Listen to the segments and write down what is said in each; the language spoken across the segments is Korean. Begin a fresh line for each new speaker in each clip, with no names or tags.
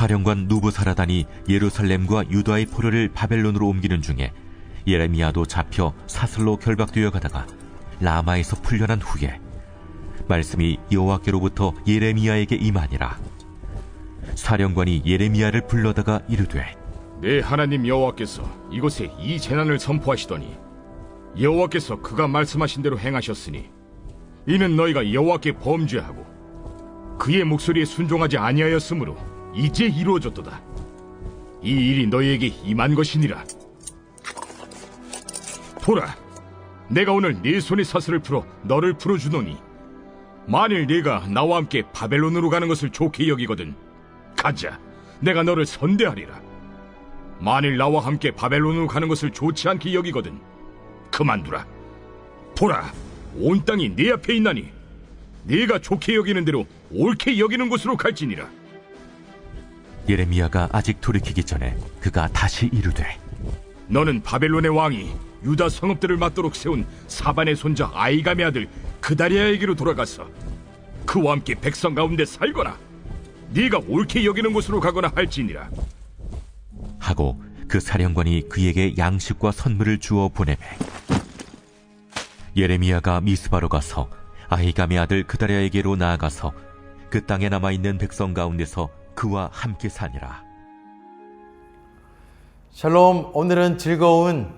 사령관 누부사라단이 예루살렘과 유다의 포로를 바벨론으로 옮기는 중에 예레미야도 잡혀 사슬로 결박되어 가다가 라마에서 풀려난 후에 말씀이 여호와께로부터 예레미야에게 임하니라. 사령관이 예레미야를 불러다가 이르되,
내 하나님 여호와께서 이곳에 이 재난을 선포하시더니 여호와께서 그가 말씀하신 대로 행하셨으니 이는 너희가 여호와께 범죄하고 그의 목소리에 순종하지 아니하였으므로 이제 이루어졌도다. 이 일이 너희에게 임한 것이니라. 보라, 내가 오늘 네 손의 사슬을 풀어 너를 풀어주노니 만일 네가 나와 함께 바벨론으로 가는 것을 좋게 여기거든 가자, 내가 너를 선대하리라. 만일 나와 함께 바벨론으로 가는 것을 좋지 않게 여기거든 그만두라. 보라, 온 땅이 네 앞에 있나니 네가 좋게 여기는 대로 옳게 여기는 곳으로 갈지니라.
예레미야가 아직 돌이키기 전에 그가 다시 이르되,
너는 바벨론의 왕이 유다 성읍들을 맞도록 세운 사반의 손자 아이감의 아들 그다리아에게로 돌아가서 그와 함께 백성 가운데 살거나 네가 옳게 여기는 곳으로 가거나 할지니라.
하고 그 사령관이 그에게 양식과 선물을 주어 보내매 예레미야가 미스바로 가서 아히감의 아들 그다리아에게로 나아가서 그 땅에 남아있는 백성 가운데서 그와 함께 사니라.
샬롬, 오늘은 즐거운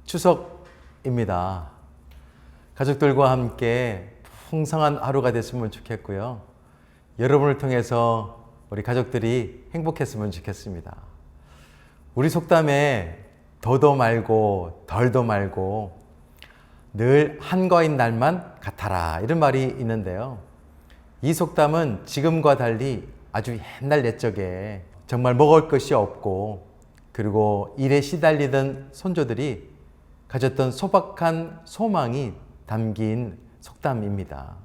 추석입니다. 가족들과 함께 풍성한 하루가 됐으면 좋겠고요. 여러분을 통해서 우리 가족들이 행복했으면 좋겠습니다. 우리 속담에 더도 말고 덜도 말고 늘 한과인 날만 같아라, 이런 말이 있는데요. 이 속담은 지금과 달리 아주 옛날 옛적에 정말 먹을 것이 없고 그리고 일에 시달리던 선조들이 가졌던 소박한 소망이 담긴 속담입니다.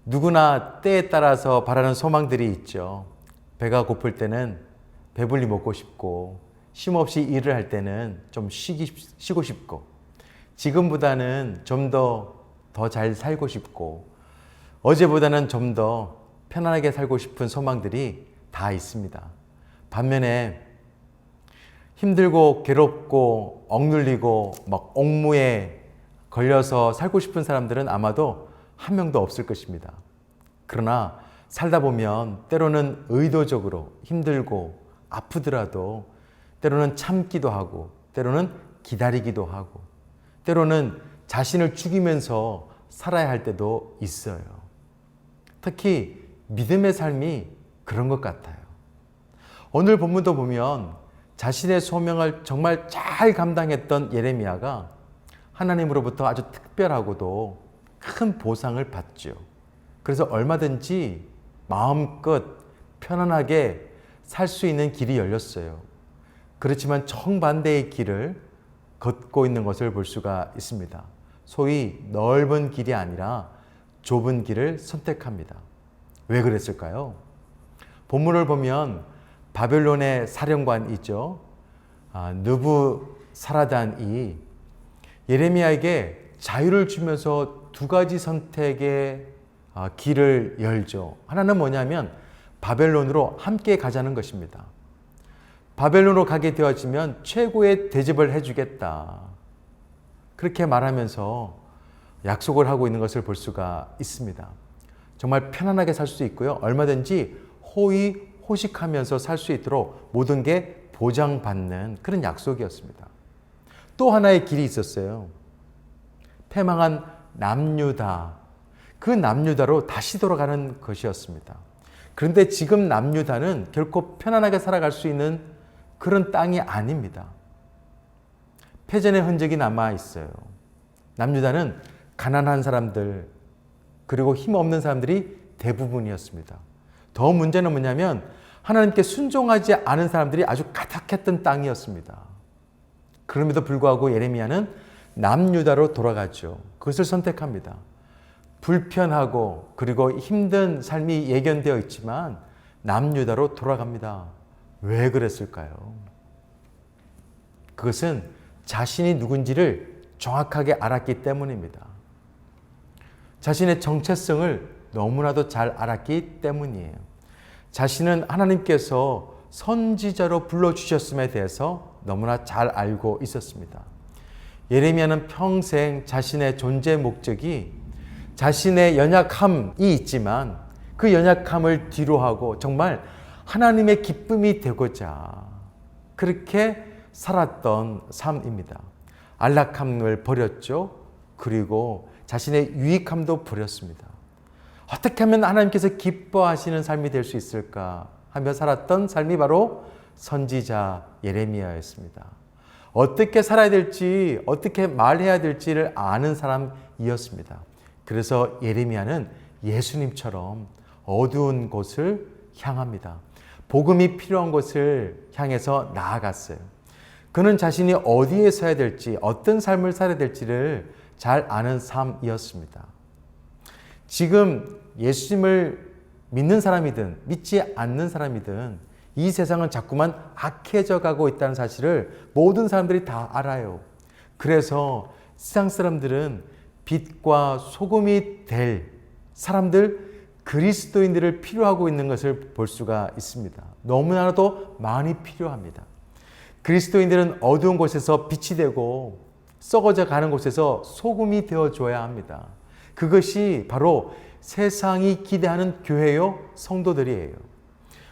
누구나 때에 따라서 바라는 소망들이 있죠. 배가 고플 때는 배불리 먹고 싶고, 쉼없이 일을 할 때는 좀 쉬고 싶고, 지금보다는 좀 더 잘 살고 싶고, 어제보다는 좀 더 편안하게 살고 싶은 소망들이 다 있습니다. 반면에 힘들고 괴롭고 억눌리고 막 옥무에 걸려서 살고 싶은 사람들은 아마도 한 명도 없을 것입니다. 그러나 살다 보면 때로는 의도적으로 힘들고 아프더라도 때로는 참기도 하고 때로는 기다리기도 하고 때로는 자신을 죽이면서 살아야 할 때도 있어요. 특히 믿음의 삶이 그런 것 같아요. 오늘 본문도 보면 자신의 소명을 정말 잘 감당했던 예레미야가 하나님으로부터 아주 특별하고도 큰 보상을 받죠. 그래서 얼마든지 마음껏 편안하게 살 수 있는 길이 열렸어요. 그렇지만 정반대의 길을 걷고 있는 것을 볼 수가 있습니다. 소위 넓은 길이 아니라 좁은 길을 선택합니다. 왜 그랬을까요? 본문을 보면 바벨론의 사령관이죠. 느부사라단이 예레미야에게 자유를 주면서 두 가지 선택의 길을 열죠. 하나는 뭐냐면 바벨론으로 함께 가자는 것입니다. 바벨론으로 가게 되어지면 최고의 대접을 해주겠다. 그렇게 말하면서 약속을 하고 있는 것을 볼 수가 있습니다. 정말 편안하게 살 수 있고요. 얼마든지 호의호식하면서 살 수 있도록 모든 게 보장받는 그런 약속이었습니다. 또 하나의 길이 있었어요. 패망한 남유다. 그 남유다로 다시 돌아가는 것이었습니다. 그런데 지금 남유다는 결코 편안하게 살아갈 수 있는 그런 땅이 아닙니다. 패전의 흔적이 남아 있어요. 남유다는 가난한 사람들 그리고 힘없는 사람들이 대부분이었습니다. 더 문제는 뭐냐면 하나님께 순종하지 않은 사람들이 아주 가득했던 땅이었습니다. 그럼에도 불구하고 예레미야는 남유다로 돌아가죠. 그것을 선택합니다. 불편하고 그리고 힘든 삶이 예견되어 있지만 남유다로 돌아갑니다. 왜 그랬을까요? 그것은 자신이 누군지를 정확하게 알았기 때문입니다. 자신의 정체성을 너무나도 잘 알았기 때문이에요. 자신은 하나님께서 선지자로 불러주셨음에 대해서 너무나 잘 알고 있었습니다. 예레미야는 평생 자신의 존재 목적이 자신의 연약함이 있지만 그 연약함을 뒤로하고 정말 하나님의 기쁨이 되고자 그렇게 살았던 삶입니다. 안락함을 버렸죠. 그리고 자신의 유익함도 버렸습니다. 어떻게 하면 하나님께서 기뻐하시는 삶이 될 수 있을까 하며 살았던 삶이 바로 선지자 예레미야였습니다. 어떻게 살아야 될지, 어떻게 말해야 될지를 아는 사람이었습니다. 그래서 예레미야는 예수님처럼 어두운 곳을 향합니다. 복음이 필요한 곳을 향해서 나아갔어요. 그는 자신이 어디에 서야 될지, 어떤 삶을 살아야 될지를 잘 아는 삶이었습니다. 지금 예수님을 믿는 사람이든 믿지 않는 사람이든 이 세상은 자꾸만 악해져 가고 있다는 사실을 모든 사람들이 다 알아요. 그래서 세상 사람들은 빛과 소금이 될 사람들, 그리스도인들을 필요하고 있는 것을 볼 수가 있습니다. 너무나도 많이 필요합니다. 그리스도인들은 어두운 곳에서 빛이 되고 썩어져 가는 곳에서 소금이 되어줘야 합니다. 그것이 바로 세상이 기대하는 교회요, 성도들이에요.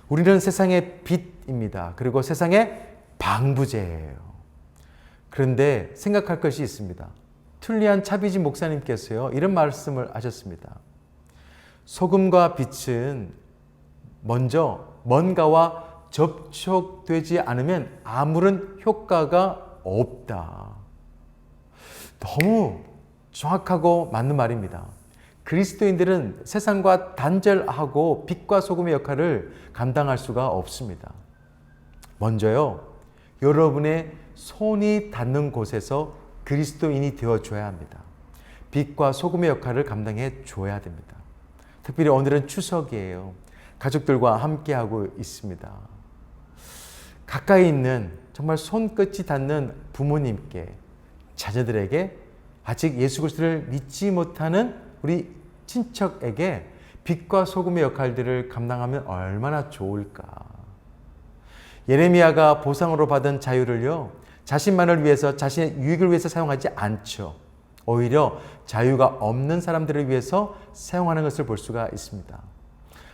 우리는 세상의 빛입니다. 그리고 세상의 방부제예요. 그런데 생각할 것이 있습니다. 툴리안 차비지 목사님께서요, 이런 말씀을 하셨습니다. 소금과 빛은 먼저 뭔가와 접촉되지 않으면 아무런 효과가 없다. 너무 정확하고 맞는 말입니다. 그리스도인들은 세상과 단절하고 빛과 소금의 역할을 감당할 수가 없습니다. 먼저요, 여러분의 손이 닿는 곳에서 그리스도인이 되어줘야 합니다. 빛과 소금의 역할을 감당해 줘야 됩니다. 특별히 오늘은 추석이에요. 가족들과 함께하고 있습니다. 가까이 있는 정말 손끝이 닿는 부모님께, 자녀들에게, 아직 예수 그리스도를 믿지 못하는 우리 친척에게 빛과 소금의 역할들을 감당하면 얼마나 좋을까. 예레미야가 보상으로 받은 자유를요, 자신만을 위해서, 자신의 유익을 위해서 사용하지 않죠. 오히려 자유가 없는 사람들을 위해서 사용하는 것을 볼 수가 있습니다.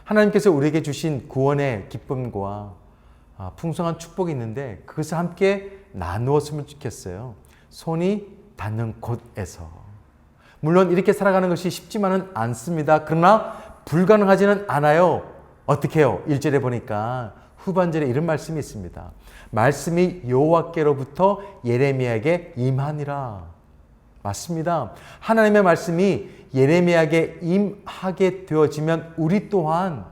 하나님께서 우리에게 주신 구원의 기쁨과 풍성한 축복이 있는데 그것을 함께 나누었으면 좋겠어요. 손이 닿는 곳에서. 물론 이렇게 살아가는 것이 쉽지만은 않습니다. 그러나 불가능하지는 않아요. 어떻게 해요? 1절에 보니까 후반절에 이런 말씀이 있습니다. 말씀이 여호와께로부터 예레미야에게 임하니라. 맞습니다. 하나님의 말씀이 예레미야에게 임하게 되어지면 우리 또한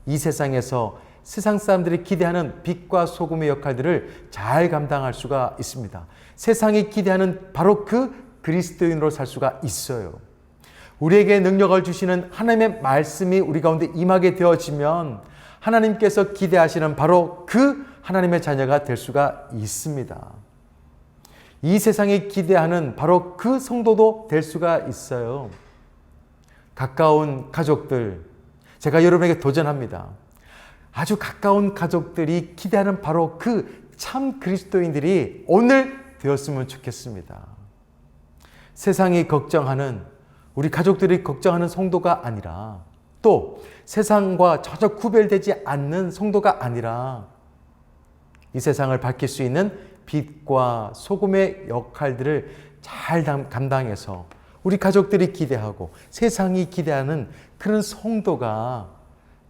이 세상에서 세상 사람들이 기대하는 빛과 소금의 역할들을 잘 감당할 수가 있습니다. 세상이 기대하는 바로 그 그리스도인으로 살 수가 있어요. 우리에게 능력을 주시는 하나님의 말씀이 우리 가운데 임하게 되어지면 하나님께서 기대하시는 바로 그 하나님의 자녀가 될 수가 있습니다. 이 세상이 기대하는 바로 그 성도도 될 수가 있어요. 가까운 가족들, 제가 여러분에게 도전합니다. 아주 가까운 가족들이 기대하는 바로 그 참 그리스도인들이 오늘 되었으면 좋겠습니다. 세상이 걱정하는, 우리 가족들이 걱정하는 성도가 아니라, 또 세상과 전혀 구별되지 않는 성도가 아니라 이 세상을 밝힐 수 있는 빛과 소금의 역할들을 잘 감당해서 우리 가족들이 기대하고 세상이 기대하는 그런 성도가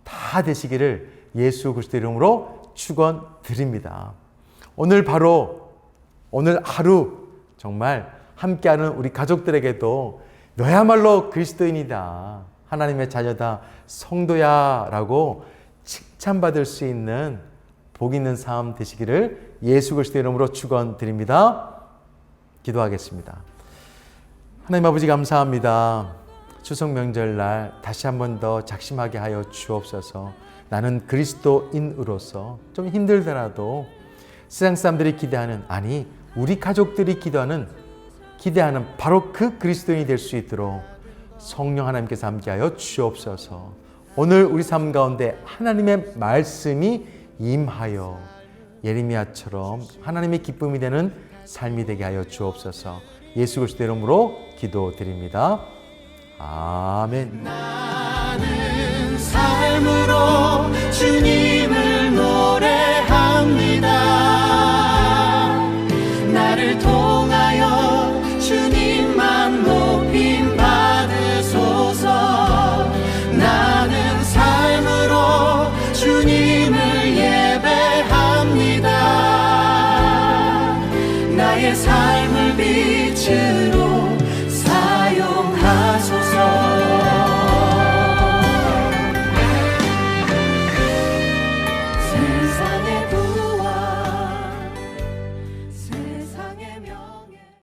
다 되시기를 예수 그리스도 이름으로 축원드립니다. 오늘 하루 정말 함께하는 우리 가족들에게도 너야말로 그리스도인이다, 하나님의 자녀다, 성도야 라고 칭찬받을 수 있는 복 있는 삶 되시기를 예수 그리스도 이름으로 축원드립니다. 기도하겠습니다. 하나님 아버지 감사합니다. 추석 명절날 다시 한 번 더 작심하게 하여 주옵소서. 나는 그리스도인으로서 좀 힘들더라도 세상 사람들이 기대하는, 아니 우리 가족들이 기대하는 바로 그 그리스도인이 될 수 있도록 성령 하나님께서 함께하여 주옵소서. 오늘 우리 삶 가운데 하나님의 말씀이 임하여 예레미야처럼 하나님의 기쁨이 되는 삶이 되게 하여 주옵소서. 예수 그리스도 이름으로 기도드립니다. 아멘.
나는 삶으로 주님